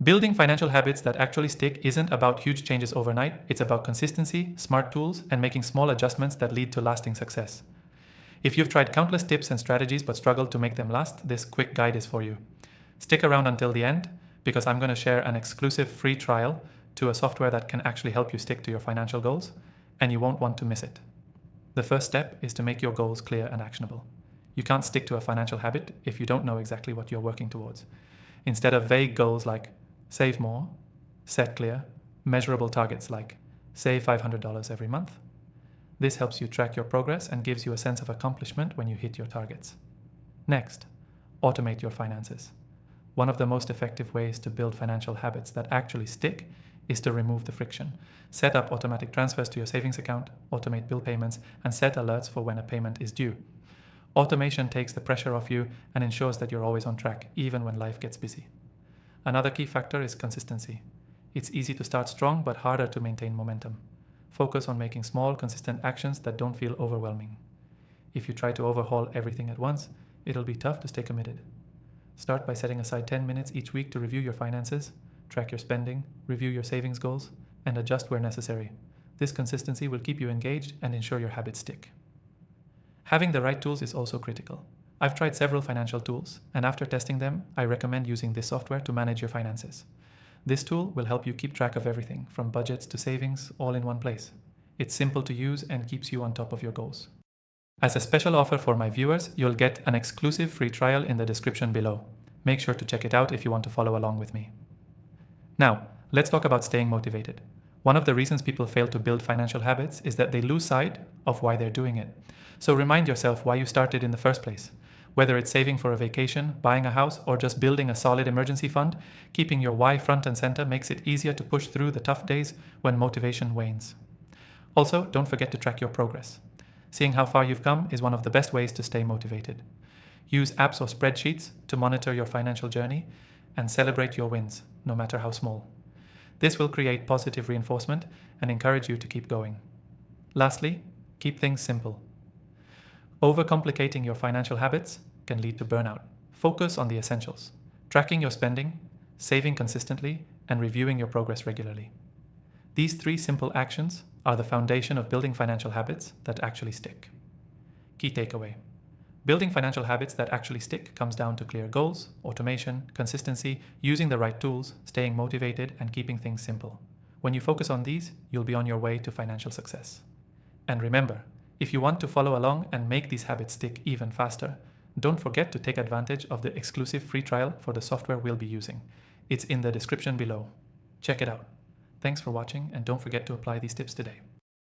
Building financial habits that actually stick isn't about huge changes overnight, it's about consistency, smart tools, and making small adjustments that lead to lasting success. If you've tried countless tips and strategies but struggled to make them last, this quick guide is for you. Stick around until the end because I'm going to share an exclusive free trial to a software that can actually help you stick to your financial goals, and you won't want to miss it. The first step is to make your goals clear and actionable. You can't stick to a financial habit if you don't know exactly what you're working towards. Instead of vague goals like save more, set clear, measurable targets like save $500 every month. This helps you track your progress and gives you a sense of accomplishment when you hit your targets. Next, automate your finances. One of the most effective ways to build financial habits that actually stick is to remove the friction. Set up automatic transfers to your savings account, automate bill payments, and set alerts for when a payment is due. Automation takes the pressure off you and ensures that you're always on track, even when life gets busy. Another key factor is consistency. It's easy to start strong, but harder to maintain momentum. Focus on making small, consistent actions that don't feel overwhelming. If you try to overhaul everything at once, it'll be tough to stay committed. Start by setting aside 10 minutes each week to review your finances, track your spending, review your savings goals, and adjust where necessary. This consistency will keep you engaged and ensure your habits stick. Having the right tools is also critical. I've tried several financial tools, and after testing them, I recommend using this software to manage your finances. This tool will help you keep track of everything, from budgets to savings, all in one place. It's simple to use and keeps you on top of your goals. As a special offer for my viewers, you'll get an exclusive free trial in the description below. Make sure to check it out if you want to follow along with me. Now, let's talk about staying motivated. One of the reasons people fail to build financial habits is that they lose sight of why they're doing it. So remind yourself why you started in the first place. Whether it's saving for a vacation, buying a house, or just building a solid emergency fund, keeping your why front and center makes it easier to push through the tough days when motivation wanes. Also, don't forget to track your progress. Seeing how far you've come is one of the best ways to stay motivated. Use apps or spreadsheets to monitor your financial journey and celebrate your wins, no matter how small. This will create positive reinforcement and encourage you to keep going. Lastly, keep things simple. Overcomplicating your financial habits can lead to burnout. Focus on the essentials: tracking your spending, saving consistently, and reviewing your progress regularly. These 3 simple actions are the foundation of building financial habits that actually stick. Key takeaway: building financial habits that actually stick comes down to clear goals, automation, consistency, using the right tools, staying motivated, and keeping things simple. When you focus on these, you'll be on your way to financial success. And remember, if you want to follow along and make these habits stick even faster, don't forget to take advantage of the exclusive free trial for the software we'll be using. It's in the description below. Check it out. Thanks for watching, and don't forget to apply these tips today.